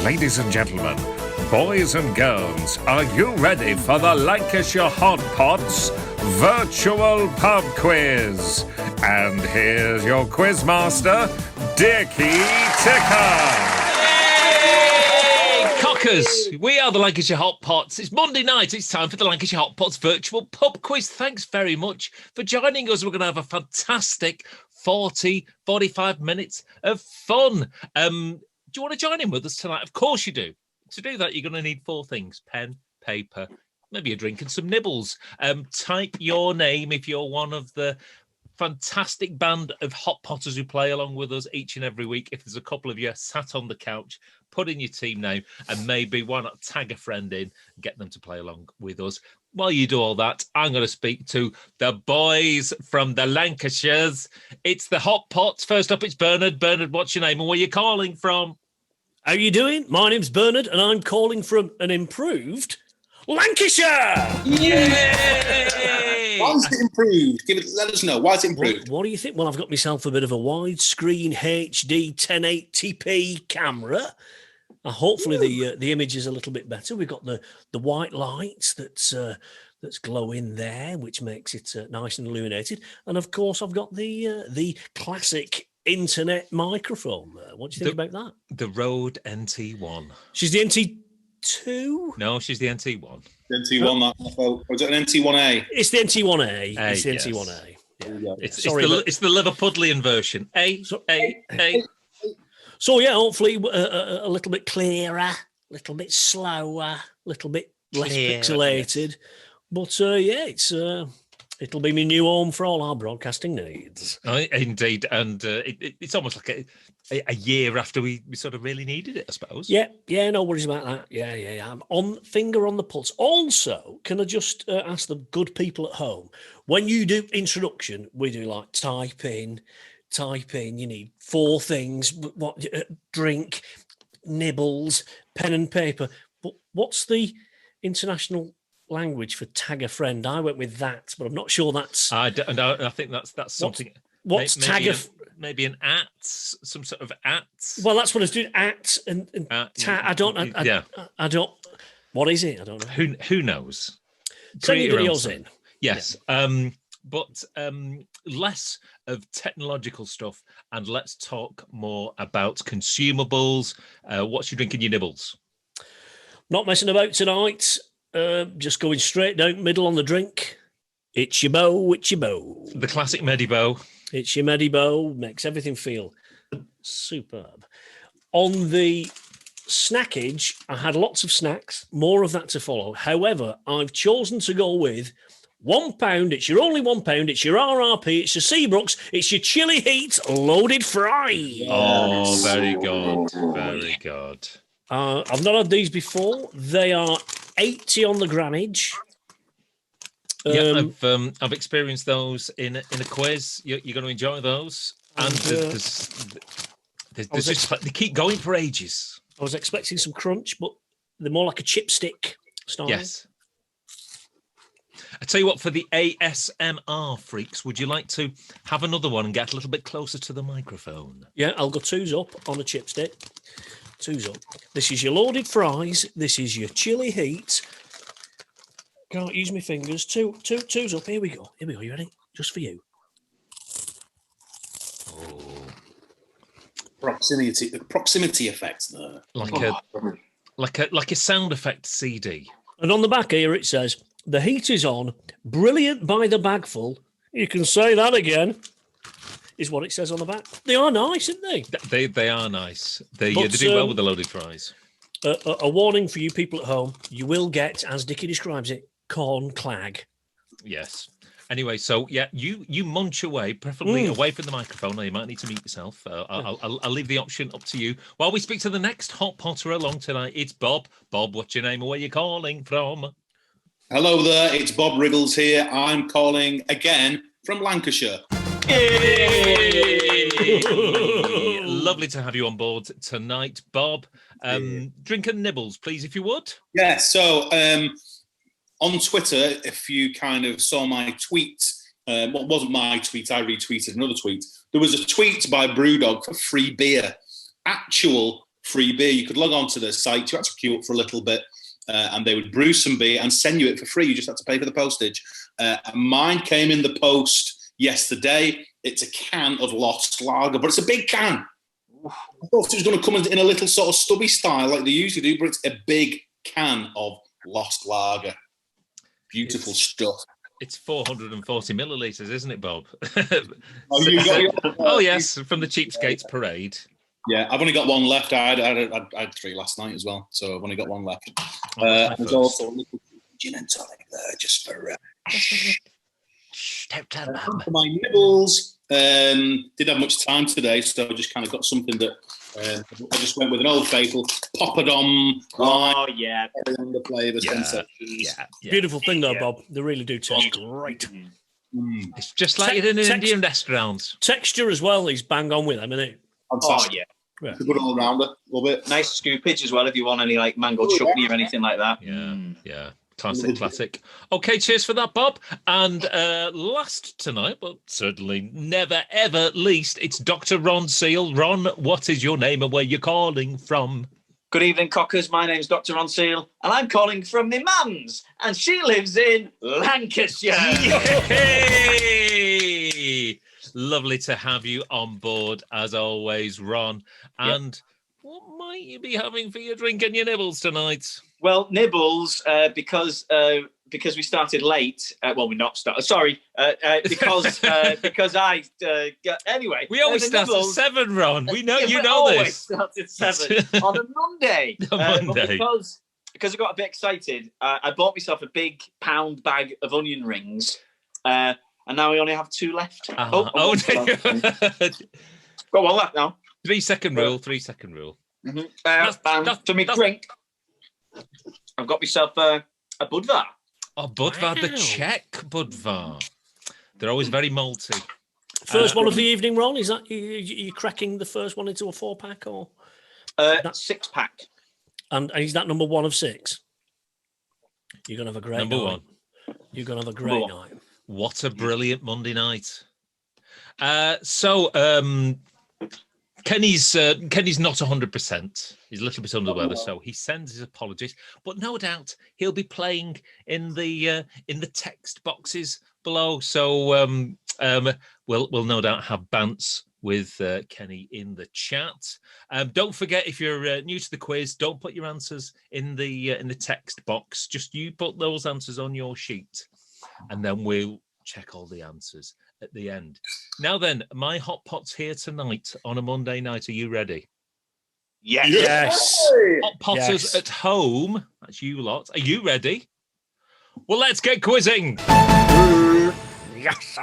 Ladies and gentlemen, boys and girls, are you ready for the Lancashire Hotpots virtual pub quiz? And here's your quizmaster, Dickie Ticker. Cockers, we are the Lancashire Hotpots. It's Monday night. It's time for the Lancashire Hotpots virtual pub quiz. Thanks very much for joining us. We're going to have a fantastic 45 minutes of fun. Do you want to join in with us tonight? Of course you do. To do that, you're going to need four things: pen, paper, maybe a drink and some nibbles. Type your name if you're one of the fantastic band of hot potters who play along with us each and every week. If there's a couple of you sat on the couch, put in your team name, and maybe why not tag a friend in and get them to play along with us. While you do all that, I'm going to speak to the boys from the Lancashires. It's the Hot Pots. First up, it's Bernard. Bernard, what's your name and where are you calling from? How are you doing? My name's Bernard and I'm calling from an improved Lancashire! Yay! Why is it improved? Let us know. Why is it improved? What do you think? Well, I've got myself a bit of a widescreen HD 1080p camera. Hopefully the image is a little bit better. We've got the white lights that's glowing there, which makes it nice and illuminated. And of course, I've got the classic internet microphone. What do you think about that? The Rode NT1. She's the NT2? No, she's the NT1. The NT1, or is it an NT1A? It's the NT1A. It's the yes. NT1A. Yeah. It's the Liverpudlian version. A. So yeah, hopefully a little bit clearer, a little bit slower, a little bit less pixelated. Yes. But it'll be my new home for all our broadcasting needs. Indeed, and it's almost like a year after we sort of really needed it, I suppose. Yeah, no worries about that. Yeah. I'm on finger on the pulse. Also, can I just ask the good people at home, when you do introduction, we do like type in, you need four things: drink, nibbles, pen and paper. But what's the international language for tag a friend? I went with that, but I'm not sure that's. I think that's something. What's tag a? Maybe an at, some sort of at. Well, that's what I was doing. At and tag. I don't. I don't. What is it? I don't know. Who knows? Send your videos in. Yes. Yeah. But less of technological stuff and let's talk more about consumables. What's your drink and your nibbles? Not messing about tonight. Just going straight down middle on the drink. It's your bow. The classic Medibow. It's your Medibow. Makes everything feel superb. On the snackage, I had lots of snacks. More of that to follow. However, I've chosen to go with £1. It's your only £1. It's your RRP. It's your Seabrooks. It's your Chili Heat loaded fries. Oh, very good. Very good. I've not had these before. They are 80 on the grammage. Yeah, I've experienced those in a quiz. You're going to enjoy those, and there's just they keep going for ages. I was expecting some crunch, but they're more like a chipstick style. Yes. I tell you what, for the ASMR freaks, would you like to have another one and get a little bit closer to the microphone? Yeah, I'll go twos up on a chipstick. Twos up. This is your loaded fries. This is your Chili Heat. Can't use my fingers. Twos up. Here we go. You ready? Just for you. Oh. Proximity effect there. Like a sound effect CD. And on the back here it says, "The heat is on. Brilliant by the bagful." You can say that again. Is what it says on the back. They are nice, aren't they? They are nice. They do well with the loaded fries. A warning for you people at home: you will get, as Dickie describes it, corn clag. Yes. Anyway, so yeah, you munch away, preferably away from the microphone. Now you might need to mute yourself. I'll leave the option up to you. While we speak to the next hot potter along tonight, it's Bob. Bob, what's your name and where are you calling from? Hello there, it's Bob Riggles here. I'm calling again from Lancashire. Yay! Lovely to have you on board tonight, Bob. Drink and nibbles, please, if you would. Yeah, so on Twitter, if you kind of saw my tweet, well, it wasn't my tweet, I retweeted another tweet. There was a tweet by Brewdog for free beer. Actual free beer. You could log on to the site, you had to queue up for a little bit, and they would brew some beer and send you it for free. You just had to pay for the postage. And mine came in the post yesterday. It's a can of Lost Lager, but it's a big can. I thought it was going to come in a little sort of stubby style like they usually do, but it's a big can of Lost Lager. Beautiful stuff. It's 440 millilitres, isn't it, Bob? Oh, yes, from the Cheapskates Parade. Yeah, I've only got one left. I had 3 last night as well, so I've only got one left. There's also a little gin and tonic there, just for for my nibbles. Didn't have much time today, so I just kind of got something that I just went with an old faithful poppadom. Oh yeah, the flavour sensations. Yeah. Beautiful thing though, Bob. They really do taste great. It's just like in an Indian restaurant. Texture as well is bang on with them, isn't it? Fantastic. Oh yeah. It's a good all rounder. Love it. Nice scoopage as well if you want any like mango chutney or anything like that. Yeah. Classic. Okay, cheers for that, Bob. And last tonight, but certainly never, ever least, it's Dr. Ron Seal. Ron, what is your name and where you're calling from? Good evening, cockers. My name's Dr. Ron Seal, and I'm calling from my mum's, and she lives in Lancashire. Yay! Lovely to have you on board, as always, Ron. And what might you be having for your drink and your nibbles tonight? Well, nibbles, because we started late. Well, we're not started. Sorry, because I anyway. We always start at 7, Ron. We know you know always this. Start at 7 on a Monday. But because I got a bit excited, I bought myself a big pound bag of onion rings, and now we only have 2 left. Go one left now. 3-second rule. 3-second rule. And to me drink, I've got myself a Budvar. Oh, Budvar, the Czech Budvar. They're always very malty. First one of the evening, Ron. Is that you cracking the first one into a 4-pack or 6-pack? And is that number 1 of 6? You're gonna have a great number night. 1. You're gonna have a great night. What a brilliant Monday night. Kenny's not 100%. He's a little bit under the weather, so he sends his apologies. But no doubt he'll be playing in the text boxes below. So we'll no doubt have bants with Kenny in the chat. Don't forget, if you're new to the quiz, don't put your answers in the text box. Just you put those answers on your sheet, and then we'll check all the answers at the end. Now then, my hot pot's here tonight on a Monday night. Are you ready? Yes. Hot potters at home, that's you lot. Are you ready? Well, let's get quizzing. Yes.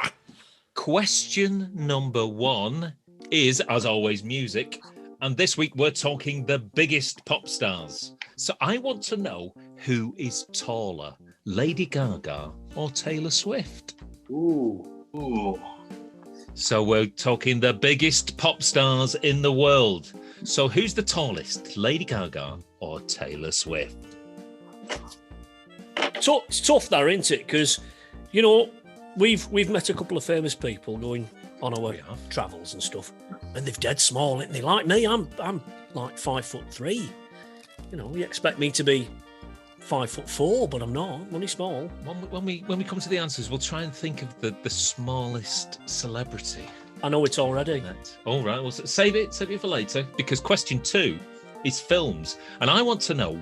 Question number 1 is, as always, music. And this week we're talking the biggest pop stars. So I want to know who is taller, Lady Gaga or Taylor Swift? Ooh. So we're talking the biggest pop stars in the world. So who's the tallest, Lady Gaga or Taylor Swift? So it's tough there, isn't it? Because, you know, we've met a couple of famous people going on our travels and stuff, and they're dead small, aren't they? Like me, I'm like 5'3". You know, you expect me to be 5'4", but I'm not. I'm only small. When we come to the answers, we'll try and think of the smallest celebrity. I know it already. All right, well, save it for later, because question 2 is films, and I want to know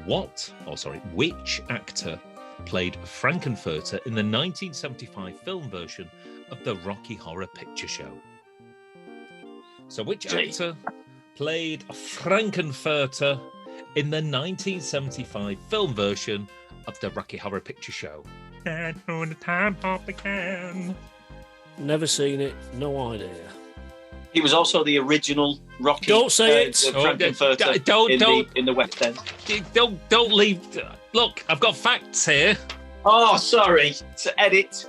which actor played Frankenfurter in the 1975 film version of the Rocky Horror Picture Show. So which actor played Frankenfurter in the 1975 film version of the Rocky Horror Picture Show? And when the time hop began. Never seen it. No idea. He was also the original Rocky. Don't say it. Frankenfurter in the West End. Don't leave. Look, I've got facts here. Oh, sorry. To edit.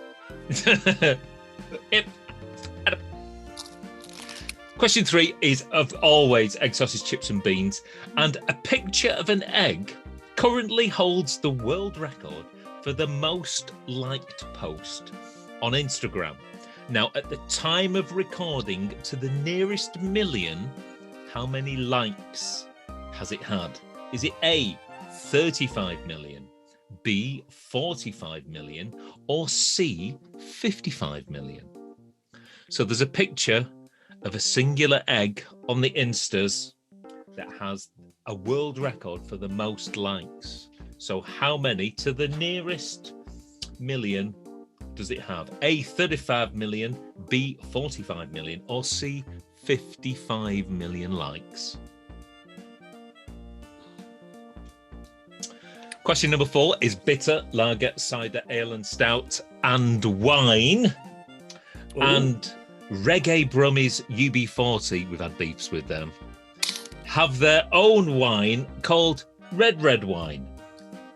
Question 3 is, of always, egg, sausage, chips and beans. And a picture of an egg currently holds the world record for the most liked post on Instagram. Now, at the time of recording, to the nearest million, how many likes has it had? Is it A, 35 million, B, 45 million, or C, 55 million? So there's a picture of a singular egg on the Instas that has a world record for the most likes. So how many to the nearest million does it have? A, 35 million, B, 45 million, or C, 55 million likes? Question number 4 is bitter, lager, cider, ale and stout and wine. Ooh. And Reggae Brummies UB40, we've had beefs with them, have their own wine called red wine.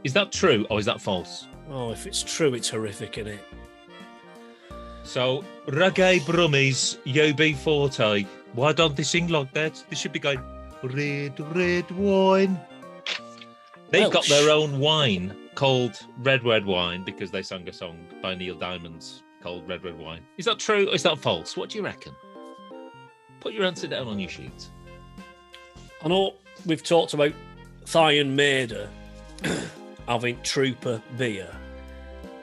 Is that true or is that false? Oh, if it's true, it's horrific, isn't it? So, Reggae Brummies UB40, why don't they sing like that? They should be going, red wine. They've got their own wine called red wine because they sang a song by Neil Diamond called Red Wine. Is that true or is that false? What do you reckon? Put your answer down on your sheet. I know we've talked about Thyan Mader having Trooper beer,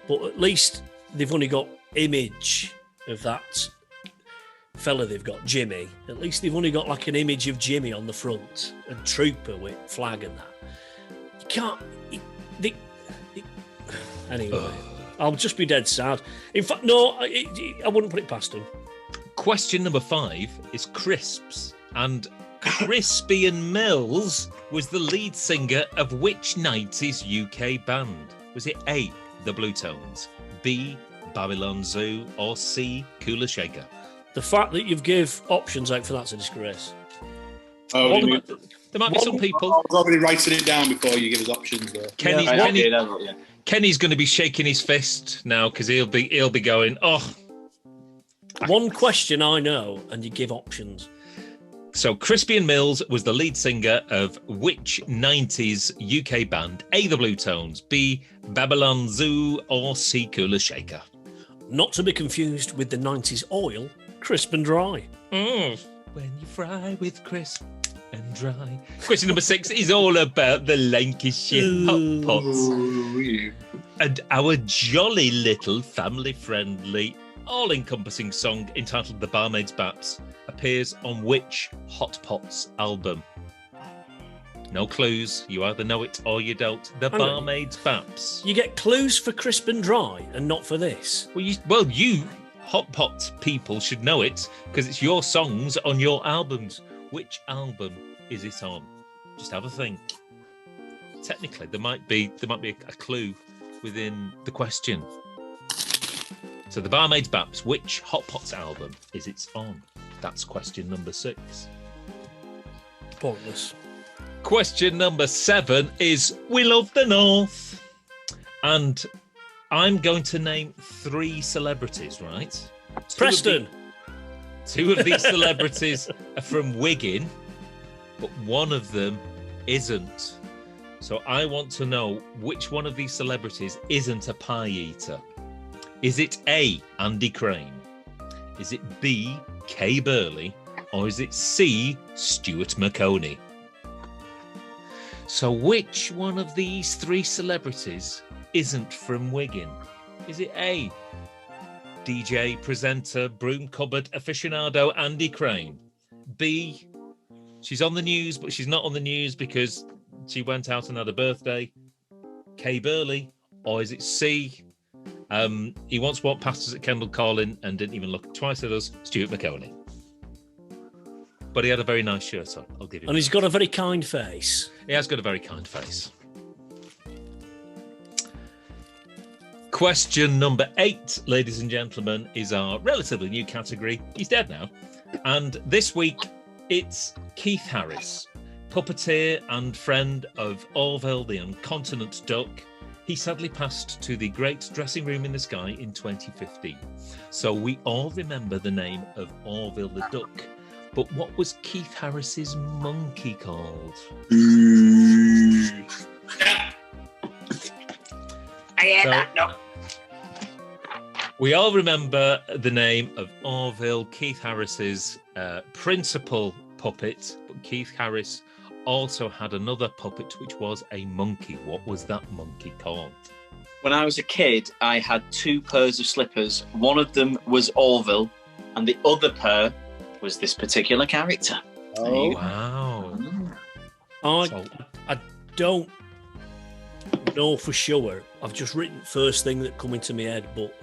but at least they've only got image of that fella they've got, Jimmy. At least they've only got like an image of Jimmy on the front and Trooper with flag and that. You can't... Anyway, I'll just be dead sad. In fact, no, I wouldn't put it past them. Question number 5 is crisps. And Crispy and Mills was the lead singer of which 90s UK band? Was it A, The Blue Tones, B, Babylon Zoo, or C, Cooler Shaker? The fact that you've give options out for that's a disgrace. Oh, there might be some people. I was already writing it down before you give us options there. Kenny's going to be shaking his fist now because he'll be going, oh. One question I know, and you give options. So Crispy and Mills was the lead singer of which 90s UK band? A, The Blue Tones, B, Babylon Zoo, or C, Cooler Shaker? Not to be confused with the 90s oil, Crisp and Dry. When you fry with crisp and dry. Question number 6 is all about the Lancashire Hotpots. And our jolly little family-friendly, all-encompassing song entitled The Barmaid's Baps appears on which Hotpots album? No clues. You either know it or you don't. The Barmaid's Baps. You get clues for Crisp and Dry and not for this. Well, you Hotpot people should know it because it's your songs on your albums. Which album is it on? Just have a think. Technically, there might be a clue within the question. So the Barmaid's Baps, which Hotpots album is it on? That's question number 6. Pointless. Question number 7 is We Love the North. And I'm going to name 3 celebrities, right? Preston. Two of these celebrities are from Wigan, but one of them isn't. So I want to know which one of these celebrities isn't a pie eater. Is it A, Andy Crane? Is it B, Kay Burley? Or is it C, Stuart McConey? So which one of these 3 celebrities isn't from Wigan? Is it A, DJ, presenter, broom cupboard aficionado Andy Crane? B, she's on the news, but she's not on the news because she went out and had a birthday, Kay Burley? Or is it C, he once walked past us at Kendall Calling and didn't even look twice at us, Stuart McConey? But he had a very nice shirt on, I'll give you. And he's got a very kind face. He has got a very kind face. Question number 8, ladies and gentlemen, is our relatively new category. He's dead now. And this week, it's Keith Harris, puppeteer and friend of Orville the Incontinent Duck. He sadly passed to the great dressing room in the sky in 2015. So we all remember the name of Orville the Duck. But what was Keith Harris's monkey called? We all remember the name of Orville, Keith Harris's principal puppet, but Keith Harris also had another puppet, which was a monkey. What was that monkey called? When I was a kid, I had 2 pairs of slippers. One of them was Orville, and the other pair was this particular character. Oh, Wow. I don't know for sure. I've just written first thing that come into my head, but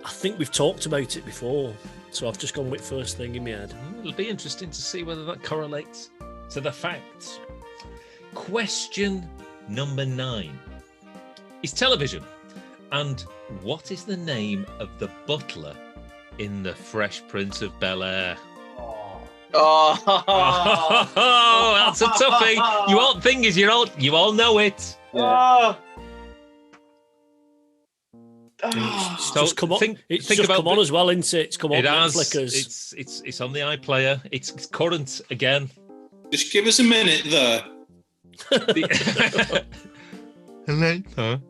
I think we've talked about it before. So I've just gone with first thing in my head. It'll be interesting to see whether that correlates to the facts. Question number 9 is television. And what is the name of the butler in The Fresh Prince of Bel-Air? Oh, That's a toughie. You all thing is, you all know it. Oh. It's So just come on. think Just about come on as well, isn't it? It's come on. It has. Flickers. It's on the iPlayer. It's current again. just give us a minute there. Later.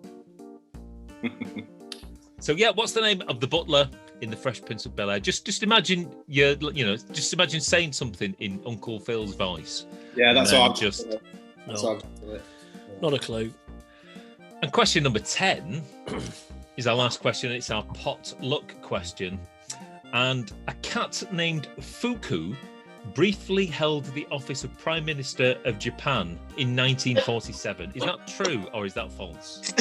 So yeah, what's the name of the butler in The Fresh Prince of Bel-Air? Just imagine just imagine saying something in Uncle Phil's voice. Yeah, that's And all. then just Not a clue. And question number 10 is our last question. It's our pot luck question. And a cat named Fuku briefly held the office of Prime Minister of Japan in 1947. Is that true or is that false?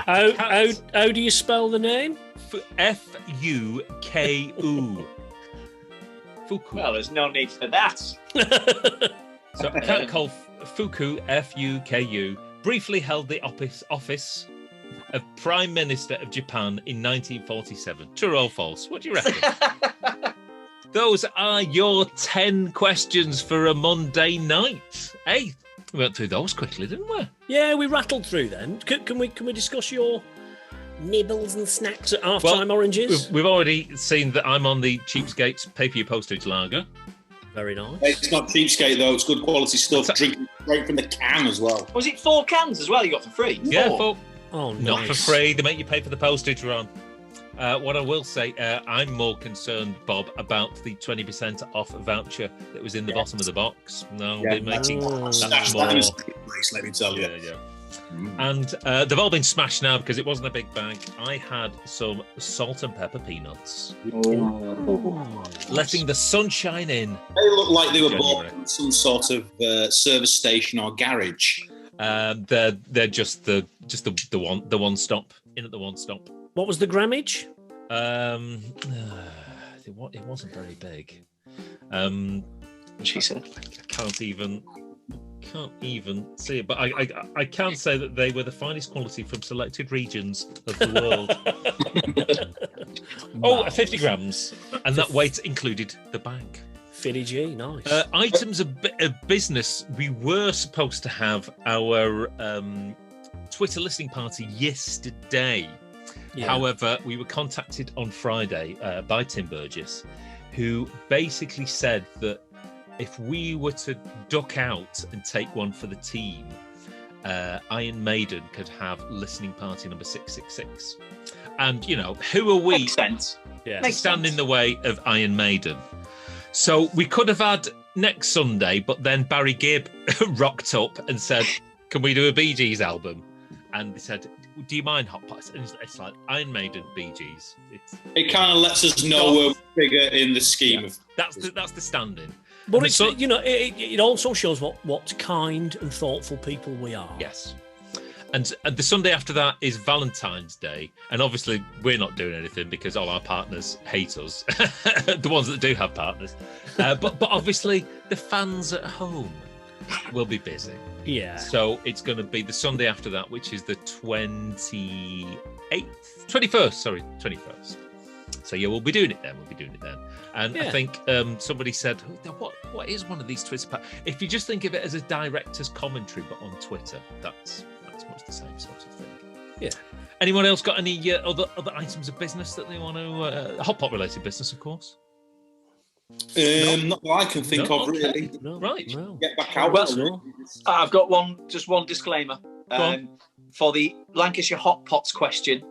How do you spell the name? F-U-K-U. Fuku. Well, there's no need for that. So a cat called Fuku, F-U-K-U, briefly held the office of Prime Minister of Japan in 1947. True or false? What do you reckon? Those are your 10 questions for a Monday night. Hey, we went through those quickly, didn't we? Yeah, we rattled through them. Can we discuss your nibbles and snacks at half-time oranges? We've already seen that I'm on the Cheapskates pay for your postage lager. Very nice. It's not cheapskate though. It's good quality stuff. Drinking straight from the can as well. Was it 4 cans as well you got for free? Yeah, 4? Oh, nice. Not for free. They make you pay for the postage, Ron. What I will say, I'm more concerned, Bob, about the 20% off voucher that was in the bottom of the box. No, they're making Stash that in a secret place, let me tell you. Yeah. And they've all been smashed now because it wasn't a big bag. I had some salt and pepper peanuts. Letting the sunshine in. They look like they were January. bought from some sort of service station or garage. They're just the one stop in at the one stop. What was the grammage? It wasn't very big. She said. I can't even see it, but I can say that they were the finest quality from selected regions of the world. 50 grams, and that weight included the bag. Philly G, nice. Items of business. We were supposed to have our Twitter listening party yesterday. Yeah. However, we were contacted on Friday by Tim Burgess, who basically said that if we were to duck out and take one for the team, Iron Maiden could have listening party number 666. And, who are we Makes sense. Yeah. to stand in the way of Iron Maiden? So we could have had next Sunday, but then Barry Gibb rocked up and said, can we do a Bee Gees album? And they said, do you mind Hotpots? And it's like Iron Maiden, Bee Gees. It kind of lets us know we're bigger in the scheme of. That's the standing. But I mean, it's so- it also shows what kind and thoughtful people we are. Yes. And the Sunday after that is Valentine's Day. And obviously we're not doing anything because all our partners hate us. The ones that do have partners. But obviously the fans at home will be busy. Yeah. So it's going to be the Sunday after that, which is the 21st. So yeah, we'll be doing it then. And I think somebody said, what is one of these Twitter? If you just think of it as a director's commentary, but on Twitter, that's much the same sort of thing. Yeah. Anyone else got any other items of business that they want to hot pot related business, of course? Not that I can think of, really. No, Right. No. Get back out. Well, I've got one disclaimer. For the Lancashire Hotpots question,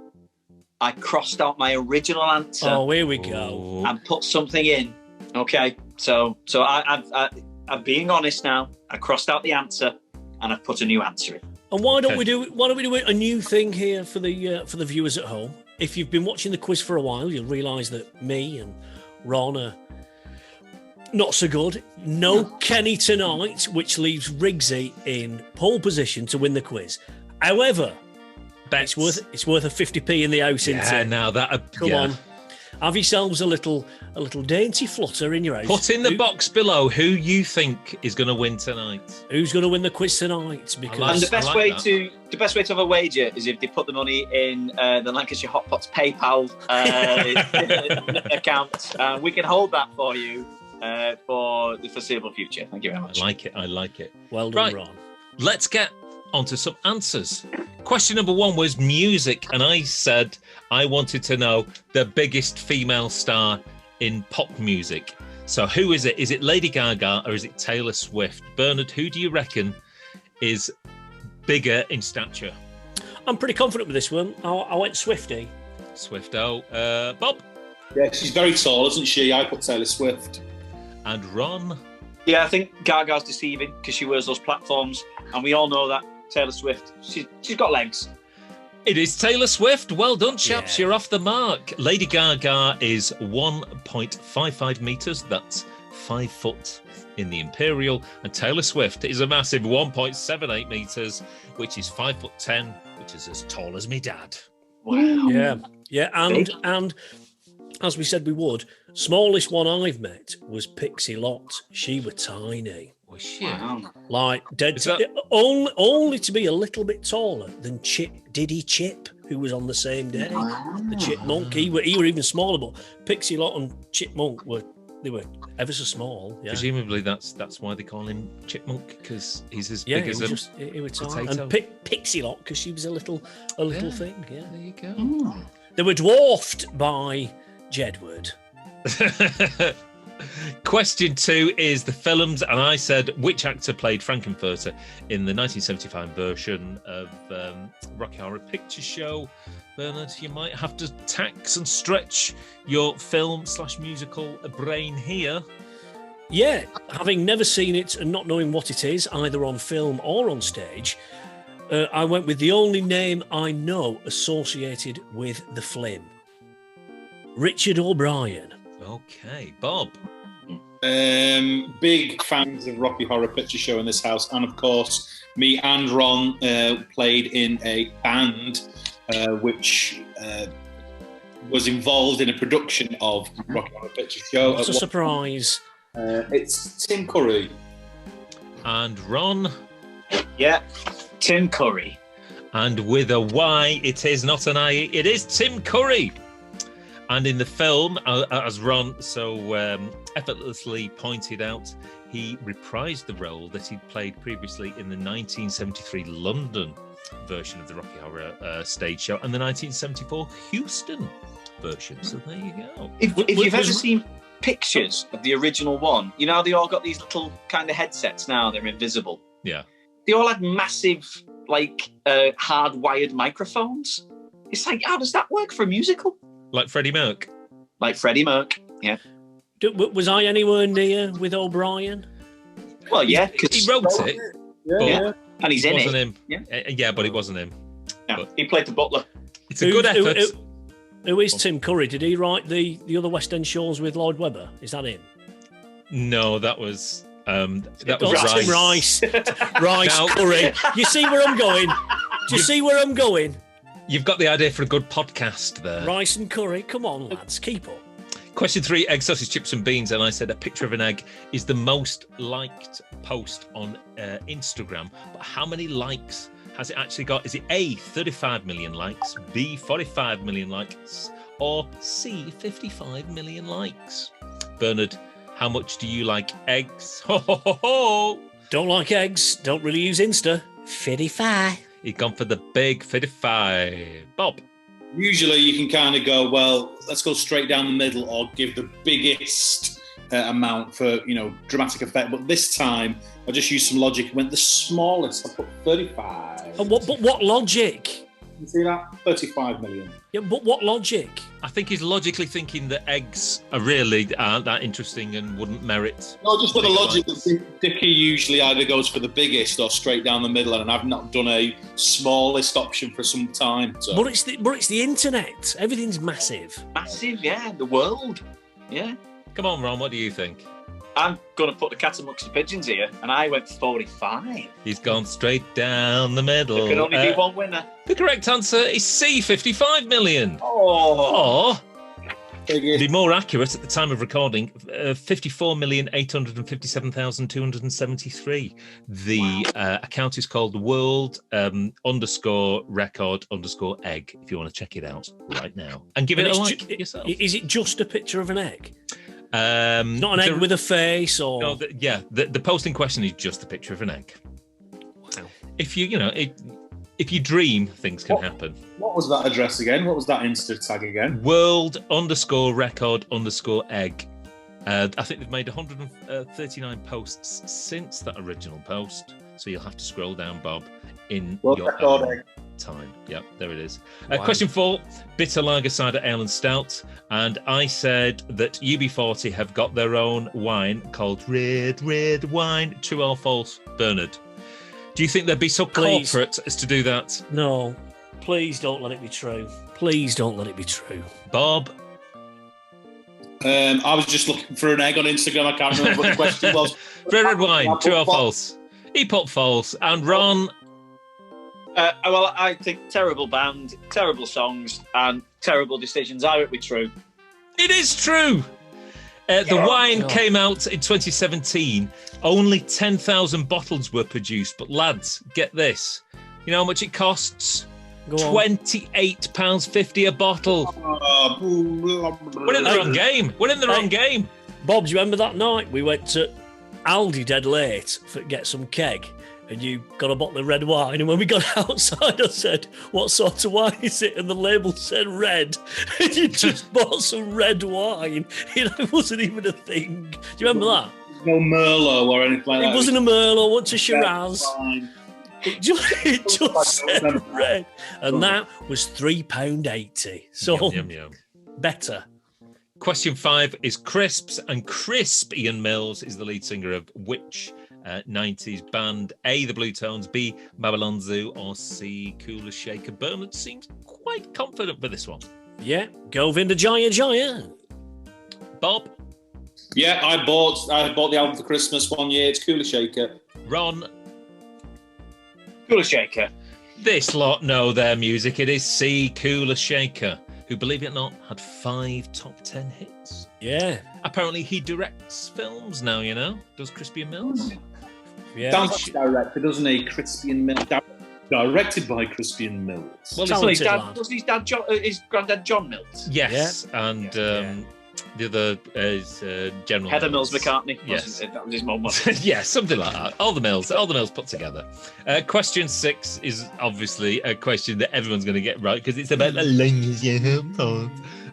I crossed out my original answer Oh, here we go. and put something in. Okay, so I'm being honest now. I crossed out the answer, and I've put a new answer in. And why don't we do a new thing here for the viewers at home? If you've been watching the quiz for a while, you'll realise that me and Ron are not so good. No Kenny tonight, which leaves Riggsy in pole position to win the quiz. However, it's worth a 50p in the house, isn't it? Yeah, now that come on. Have yourselves a little dainty flutter in your house. Put in the box below who you think is going to win tonight. Who's going to win the quiz tonight? Because and the best way to have a wager is if they put the money in the Lancashire Hotpots PayPal account. We can hold that for you for the foreseeable future. Thank you very much. I like it. Well done, Ron. Let's get onto some answers. Question number 1 was music, and I said I wanted to know the biggest female star in pop music. So who is it? Is it Lady Gaga or is it Taylor Swift? Bernard, who do you reckon is bigger in stature? I'm pretty confident with this one. I went Swifty. Swifto. Bob? Yeah, she's very tall, isn't she? I put Taylor Swift. And Ron? Yeah, I think Gaga's deceiving because she wears those platforms, and we all know that Taylor Swift, she's got legs. It is Taylor Swift. Well done, chaps. Yeah. You're off the mark. Lady Gaga is 1.55 metres. That's 5 foot in the Imperial. And Taylor Swift is a massive 1.78 metres, which is 5'10", which is as tall as me dad. Wow. Yeah. And as we said we would, smallest one I've met was Pixie Lott. She was tiny. Was she? Wow. Like dead. Only to be a little bit taller than Diddy Chip, who was on the same day. The Chipmunk. He were even smaller, but Pixie Lott and Chipmunk were ever so small. Yeah. Presumably that's why they call him Chipmunk, because he's as big as he was tiny. potato. And Pixie Lott because she was a little thing. Yeah. There you go. They were dwarfed by Jedward. Question 2 is the films, and I said which actor played Frankenfurter in the 1975 version of Rocky Horror Picture Show. Bernard, you might have to tax and stretch your film/musical brain here. Yeah, having never seen it and not knowing what it is, either on film or on stage, I went with the only name I know associated with the film. Richard O'Brien. Okay, Bob. Big fans of Rocky Horror Picture Show in this house, and of course, me and Ron played in a band which was involved in a production of Rocky Horror Picture Show. What's a surprise? It's Tim Curry. And Ron. Yeah, Tim Curry. And with a Y, it is not an I, it is Tim Curry. And in the film, as Ron so effortlessly pointed out, he reprised the role that he'd played previously in the 1973 London version of the Rocky Horror stage show and the 1974 Houston version. So there you go. If you've ever seen pictures of the original one, you know how they all got these little kind of headsets now, they're invisible. Yeah. They all had massive, hardwired microphones. It's like, how does that work for a musical? Like Freddie Merck. Like Freddie Merck, yeah. Was I anywhere near with O'Brien? Well, yeah. He wrote it. Yeah. And he's in it. Him. Yeah. But it wasn't him. No, But he played the butler. it's a good effort. Who is Tim Curry? Did he write the other West End shows with Lloyd Webber? Is that him? No, that was Tim Rice. Rice Now- Curry. You see where I'm going? Do you see where I'm going? You've got the idea for a good podcast there. Rice and curry. Come on, lads, keep up. Question 3, egg, sausage, chips and beans. And I said a picture of an egg is the most liked post on Instagram. But how many likes has it actually got? Is it A, 35 million likes, B, 45 million likes, or C, 55 million likes? Bernard, how much do you like eggs? Ho, ho, ho, ho. Don't like eggs. Don't really use Insta. 55. He's gone for the big 55. Bob. Usually you can kind of go, well, let's go straight down the middle or give the biggest amount for, dramatic effect. But this time I just used some logic and went the smallest. I put 35. But what logic? You see that? 35 million. Yeah, but what logic? I think he's logically thinking that eggs are really aren't that interesting and wouldn't merit. No, just for the bigger logic bites. that Dickie usually either goes for the biggest or straight down the middle, and I've not done a smallest option for some time. So. But it's the internet. Everything's massive. Massive, yeah. The world, yeah. Come on, Ron, what do you think? I'm going to put the cat amongst the pigeons here, and I went 45. He's gone straight down the middle. There can only be one winner. The correct answer is C, 55 million. Oh. Or, to be more accurate, at the time of recording, 54,857,273. The account is called world_record_egg, if you want to check it out right now. And give it a like yourself. Is it just a picture of an egg? Not an egg with a face, or no? The post in question is just a picture of an egg. Wow. If if you dream, things can happen. What was that address again? What was that Insta tag again? World_record_egg. I think they've made 139 posts since that original post. So you'll have to scroll down, Bob, in World your record own egg. time. Yep, there it is. Wow. Question 4, bitter lager cider ale and stout. And I said that UB40 have got their own wine called Red Wine. True or false, Bernard? Do you think they'd be so corporate as to do that? no? Please don't let it be true. Please don't let it be true. Bob? I was just looking for an egg on Instagram. I can't remember what the question was. Red Wine, true or false? He put false. And Ron? Well, I think terrible band, terrible songs, and terrible decisions. I would be true. It is true. The wine came out in 2017. Only 10,000 bottles were produced. But lads, get this. You know how much it costs? Go on. £28.50 a bottle. We're in the wrong game. We're in the wrong game. Bob, do you remember that night we went to Aldi dead late to get some keg? And you got a bottle of red wine, and when we got outside, I said, "What sort of wine is it?" And the label said red. And you just bought some red wine. It wasn't even a thing. Do you remember that? No Merlot or anything like that. It wasn't a Merlot. Went to Shiraz. Fine. It just said red, and that was £3.80. So Yum, yum. better. Question 5 is crisps, and Crisp Ian Mills is the lead singer of which 90s band? A, the Blue Tones, B, Babylon Zoo, or C, Cooler Shaker? Bernard seems quite confident for this one. Yeah, Govinda Jaya. Bob? Yeah, I bought the album for Christmas one year. It's Cooler Shaker. Ron? Cooler Shaker. This lot know their music. It is C, Cooler Shaker, who, believe it or not, had 5 top 10 hits. Yeah. Apparently he directs films now, you know? Does Crispy and Mills? Yeah. Sounds director, doesn't he? Crispian Mills. Directed by Crispian Mills. Well, Talented it's lad. Was his granddad John Mills? yes, and the other is General Heather Mills McCartney. Yes. That was his mum. wasn't it? Yeah, something like that. All the Mills put together. Question 6 is obviously a question that everyone's going to get right because it's about the Lancashire Hotpots.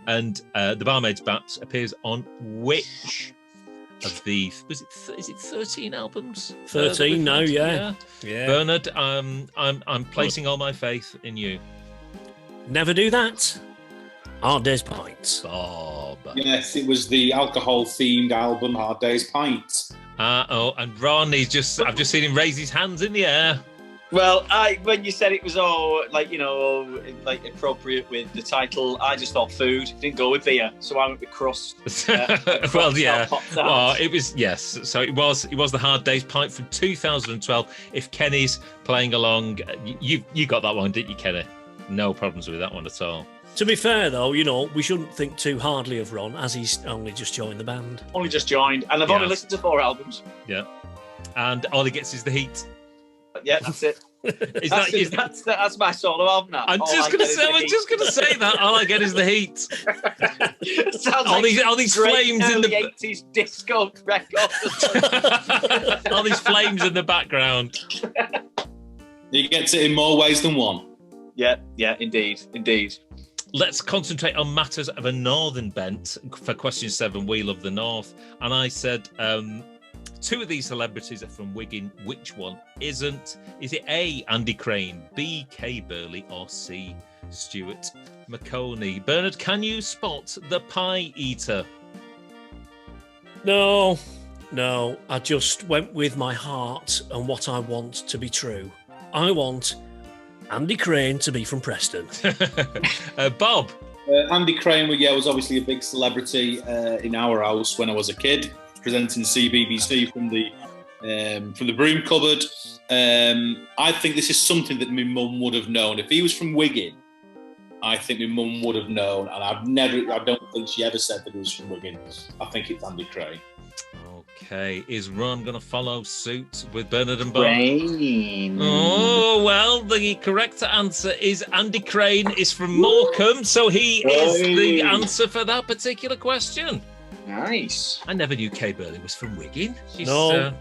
And the Barmaid's Bat appears on which of the is it 13 albums? 13 now, yeah. Bernard, I'm placing all my faith in you. Never do that. Hard Day's Pints. Bob. Yes, it was the alcohol-themed album Hard Day's Pint. And Ron, I've just seen him raise his hands in the air. Well, when you said it was all appropriate with the title, I just thought food. Didn't go with beer, so I went with crust. Well, yeah. Well, it was So it was the Hard Day's Pint from 2012. If Kenny's playing along, you got that one, didn't you, Kenny? No problems with that one at all. To be fair, though, we shouldn't think too hardly of Ron, as he's only just joined the band. Only just joined, and I've only listened to 4 albums. Yeah, and all he gets is the heat. Yeah, that's it. That's my solo album now. I'm just gonna say that. All I get is the heat. Sounds all these flames in the 80s disco record. All these flames in the background. He gets it in more ways than one. Yeah, indeed. Let's concentrate on matters of a northern bent for question 7. We love the North, and I said 2 of these celebrities are from Wigan. Which one isn't? Is it A, Andy Crane, B, Kay Burley, or C, Stuart McConey. Bernard, can you spot the pie eater? No, I just went with my heart and what I want to be true. I want Andy Crane to be from Preston. Bob? Andy Crane was obviously a big celebrity in our house when I was a kid, presenting CBBC from the broom cupboard. I think this is something that my mum would have known. If he was from Wigan, I think my mum would have known, and I don't think she ever said that he was from Wigan. I think it's Andy Crane. Okay, is Ron going to follow suit with Bernard and Bob? Crane. Oh, well, the correct answer is Andy Crane is from Morecambe, so he is the answer for that particular question. Nice. I never knew Kay Burley was from Wigan. No.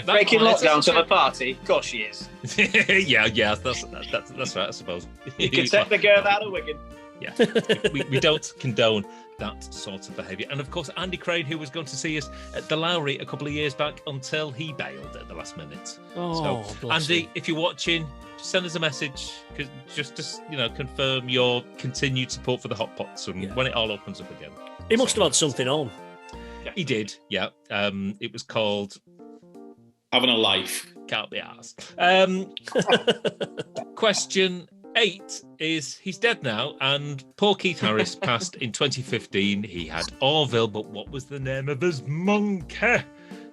Breaking lockdown to the party? Of course she is. yeah, that's right, I suppose. You can take the girl out of Wigan. Yeah, we don't condone that sort of behaviour. And of course, Andy Crane, who was going to see us at the Lowry a couple of years back until he bailed at the last minute. Oh, so, Andy, if you're watching, just send us a message, just to confirm your continued support for the Hotpots and when it all opens up again. He must have had something on. He did, yeah. It was called Having a Life. Can't be asked. Question 8 is, he's dead now, and poor Keith Harris passed in 2015. He had Orville, but what was the name of his monkey?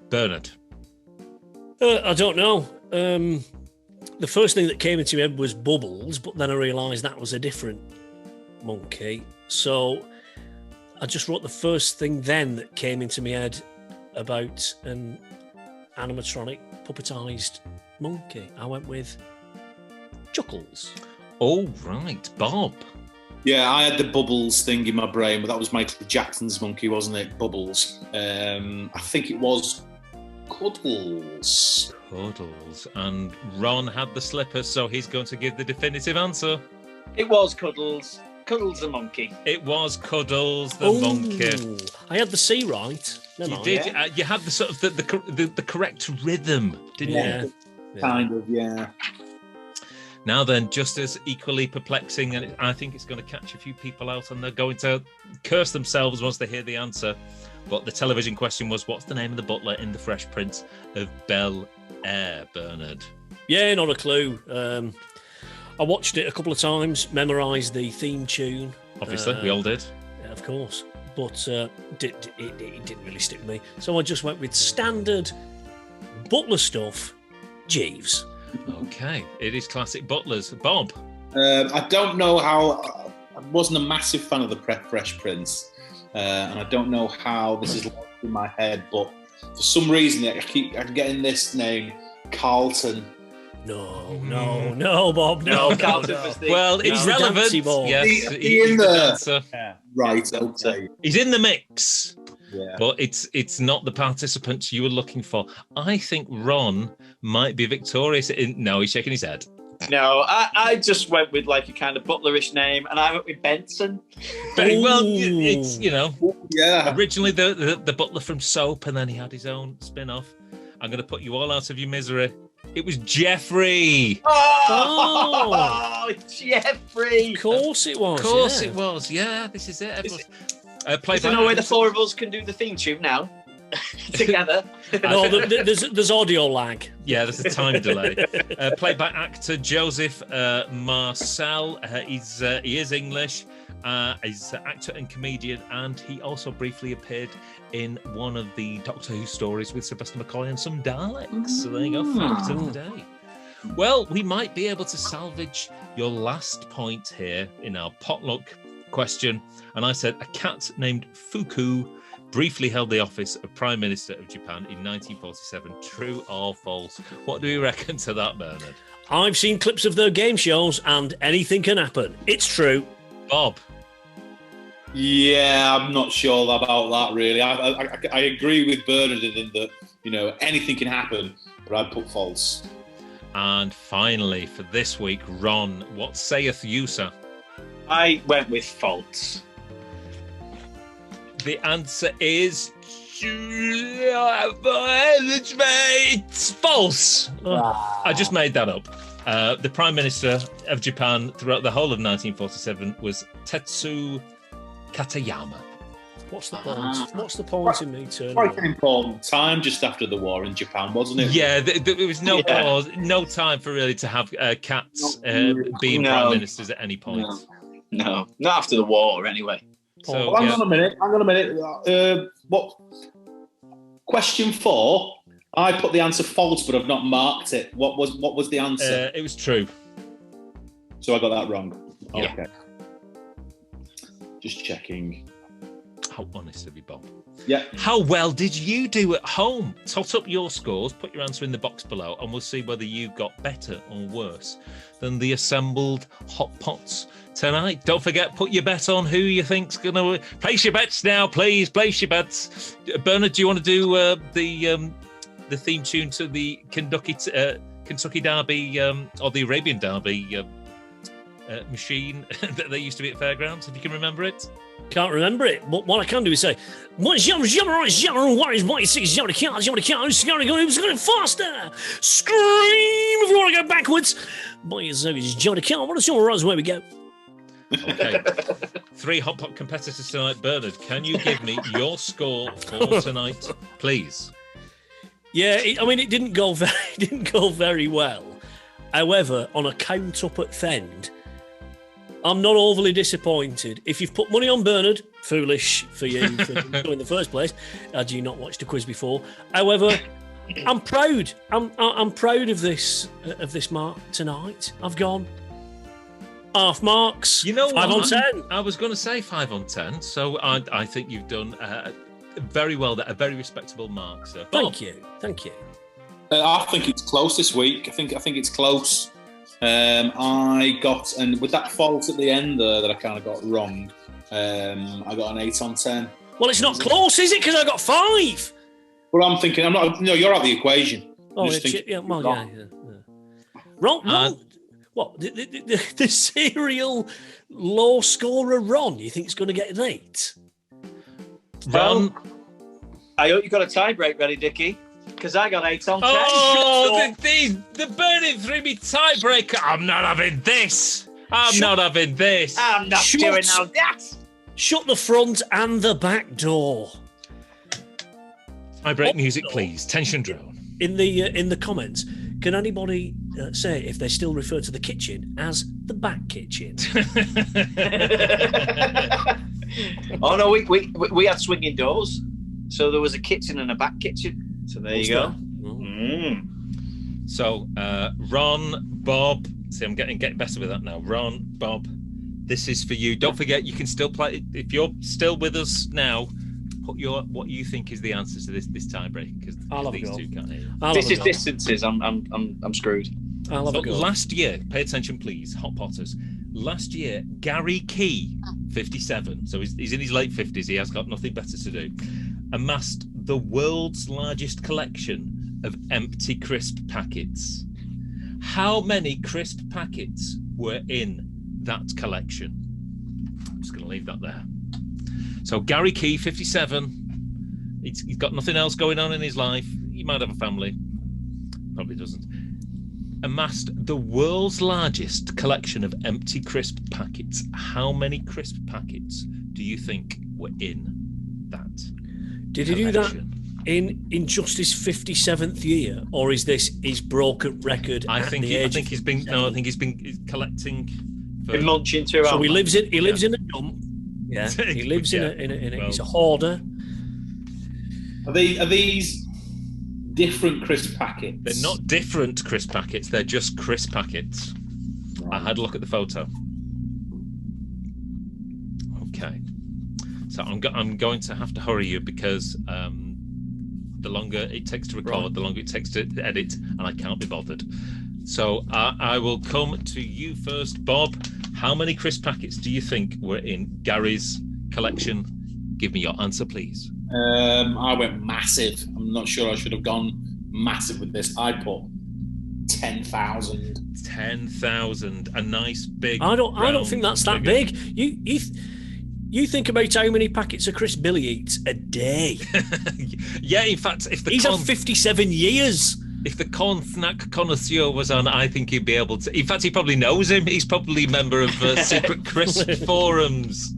Bernard? I don't know. The first thing that came into my head was Bubbles, but then I realised that was a different monkey. So I just wrote the first thing then that came into my head about an animatronic puppetised monkey. I went with Chuckles. Oh, right. Bob? Yeah, I had the Bubbles thing in my brain, but that was Michael Jackson's monkey, wasn't it? Bubbles. I think it was Cuddles. Cuddles. And Ron had the slippers, so he's going to give the definitive answer. It was Cuddles. Cuddles the monkey. It was Cuddles the monkey. I had the C right. You did. Yeah. You had the sort of the correct rhythm, didn't you? Kind of, yeah. Now then, just as equally perplexing, and I think it's going to catch a few people out, and they're going to curse themselves once they hear the answer. But the television question was, what's the name of the butler in The Fresh Prince of Bel-Air, Bernard? Yeah, not a clue. I watched it a couple of times, memorised the theme tune. Obviously, we all did. Yeah, of course. But it didn't really stick with me. So I just went with standard butler stuff, Jeeves. Okay, it is classic butlers. Bob? I don't know how... I wasn't a massive fan of The Fresh Prince. And I don't know how this is locked in my head, but for some reason I'm getting this name, Carlton. No, Bob. No, Carlton. Well, it's relevant. Yes, he's in there. Yeah. Right, okay. He's in the mix. Yeah. But it's not the participants you were looking for. I think Ron might be victorious. No, he's shaking his head. No, I just went with like a kind of butlerish name, and I went with Benson. Well, it's originally the butler from Soap, and then he had his own spin-off. I'm going to put you all out of your misery. It was Jeffrey. Oh, Jeffrey! Of course it was. Of course it was. Yeah, this is it. Is there no way the four of us can do the theme tune now? Together. No, there's audio lag. Yeah, there's a time delay. Played by actor Joseph Marcel. He is English. He's an actor and comedian, and he also briefly appeared in one of the Doctor Who stories with Sylvester McCoy and some Daleks. So there you go, fact of the day. Well, we might be able to salvage your last point here in our potluck question. And I said, a cat named Fuku briefly held the office of Prime Minister of Japan in 1947. True or false? What do you reckon to that, Bernard? I've seen clips of their game shows, and anything can happen. It's true. Bob? Yeah, I'm not sure about that, really. I agree with Bernard in that, anything can happen, but I'd put false. And finally, for this week, Ron, what saith you, sir? I went with false. The answer is it's false. I just made that up. The Prime Minister of Japan throughout the whole of 1947 was Tetsu Katayama. What's the point? What's the point in me turning? Quite an important time just after the war in Japan, wasn't it? Yeah, there was no time for really to have cats being prime ministers at any point. No, not after the war anyway. So, hang on a minute. What? Question 4. I put the answer false, but I've not marked it. What was the answer? It was true. So I got that wrong. Yeah. Okay. Just checking. How honest of you, Bob. Yeah. How well did you do at home? Tot up your scores, put your answer in the box below, and we'll see whether you got better or worse than the assembled hot pots tonight. Don't forget, put your bet on who you think's going to... Place your bets now, please. Place your bets. Bernard, do you want to do the theme tune to the Kentucky Derby or the Arabian Derby machine that they used to be at fairgrounds, if you can remember it? Can't remember it, but what I can do is say, who's going faster? Scream if you want to go backwards. Where we go. Okay. 3 hot pot competitors tonight. Bernard, can you give me your score for tonight, please? Yeah, it didn't go very well. However, on a count up at Fend, I'm not overly disappointed. If you've put money on Bernard, foolish for you for going in the first place. Had you not watched the quiz before? However, I'm proud. I'm proud of this mark tonight. I've gone half marks. You know, 5 on 10. I was going to say 5 on 10. So I think you've done very well. There, a very respectable mark, sir. Bob. Thank you. I think it's close this week. I think it's close. I got, and with that fault at the end there that I kind of got wrong, I got an 8 on 10. Well, it's not close, is it? Because I got 5. But I'm thinking, no, you're out of the equation. Oh, yeah. Ron, what? The serial low scorer Ron, you think it's going to get an 8? Ron? I hope you got a tie break ready, Dickie. Because I got 8 on 10. Oh, the Bernard 3 tiebreaker. I'm not having this. I'm not having this. I'm not doing all that. Shut the front and the back door. Tiebreak music, please. Tension drone. In the comments, can anybody say if they still refer to the kitchen as the back kitchen? Oh no, we had swinging doors, so there was a kitchen and a back kitchen. So there you go. So Ron, Bob. See, I'm getting better with that now. Ron, Bob, this is for you. Don't forget, you can still play. If you're still with us now, put what you think is the answer to this tiebreak, because these two can't hear. This is distances. I'm screwed. I'll have a go. Last year, pay attention, please, Hot Potters. Last year, Gary Key, 57, so he's in his late 50s. He has got nothing better to do. Amassed the world's largest collection of empty crisp packets. How many crisp packets were in that collection? I'm just going to leave that there. So Gary Key, 57. He's got nothing else going on in his life. He might have a family. Probably doesn't. Amassed the world's largest collection of empty crisp packets. How many crisp packets do you think were in that? Did he do that in just his 57th year, or is this his broken record? I think he's been collecting. Been munching throughout. So he lives in a dump. Yeah, he lives in a. He's a hoarder. Are these different crisp packets? They're not different crisp packets. They're just crisp packets. Right. I had a look at the photo. Okay. So I'm going to have to hurry you because the longer it takes to record, the longer it takes to edit, and I can't be bothered. So I will come to you first, Bob. How many crisp packets do you think were in Gary's collection? Give me your answer, please. I went massive. I'm not sure I should have gone massive with this. I put 10,000. 10,000. A nice big. I don't think that's that big. You think about how many packets of crisp Billy eats a day. Yeah, in fact, if he's had 57 years. if the corn snack connoisseur was on, I think he'd be able to. In fact, he probably knows him. He's probably a member of Secret Crisp forums.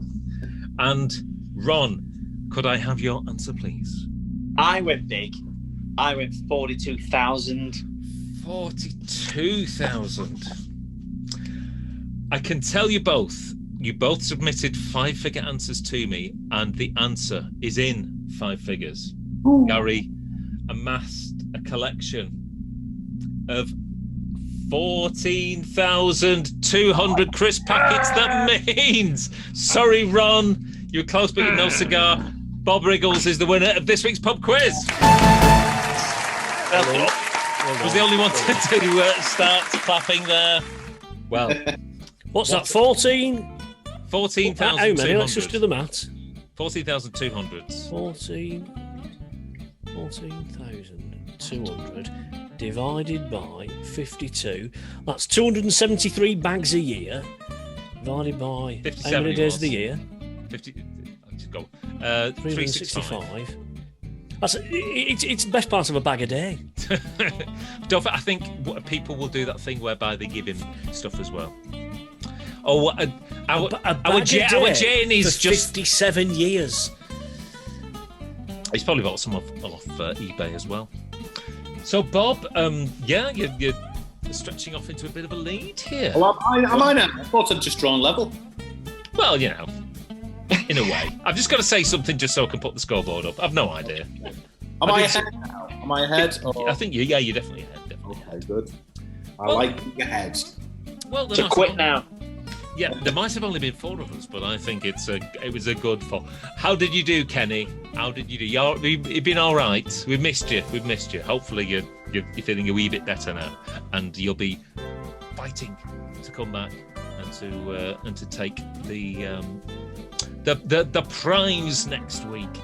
And Ron, could I have your answer, please? I went big. I went 42,000. 42,000. I can tell you both. You both submitted 5-figure answers to me, and the answer is in 5 figures. Ooh. Gary amassed a collection of 14,200 crisp packets. That means, sorry, Ron, you were close, but no cigar. Bob Riggles is the winner of this week's pub quiz. Was the only one to start clapping there. Well, what's that? 14? 14,200. How many? Let's just do the maths. 14,200. 14,200 divided by 52. That's 273 bags a year. Divided by how many days of the year? 50. Let's go. 365. It's the best part of a bag a day. I think people will do that thing whereby they give him stuff as well. Oh, our Jane is just 57 years. He's probably bought some off eBay as well. So, Bob, you're stretching off into a bit of a lead here. Well, am I now? I thought I'd just drawn level. Well, in a way. I've just got to say something just so I can put the scoreboard up. I've no idea. Am I ahead now? Am I ahead? I think you're definitely ahead. Okay, good. I like being ahead. Well, so quit now. Yeah, there might have only been 4 of us, but I think it was a good 4. How did you do, Kenny? How did you do? You've been all right. We've missed you. Hopefully you're feeling a wee bit better now, and you'll be fighting to come back and to take the prize next week.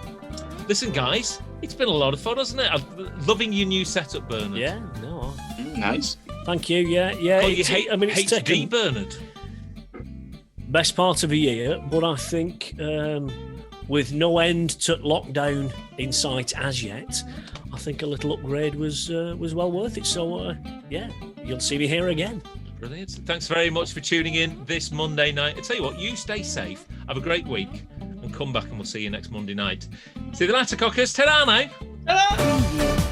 Listen, guys, it's been a lot of fun, hasn't it? I'm loving your new setup, Bernard. Yeah, no. Nice. Thank you. Yeah. It's HD taken Bernard. Best part of a year, but I think with no end to lockdown in sight as yet, I think a little upgrade was well worth it. So you'll see me here again. Brilliant. Thanks very much for tuning in this Monday night. I tell you what, you stay safe, have a great week, and come back and we'll see you next Monday night. See you later, cockers. Ta-ra now. Ta-ra!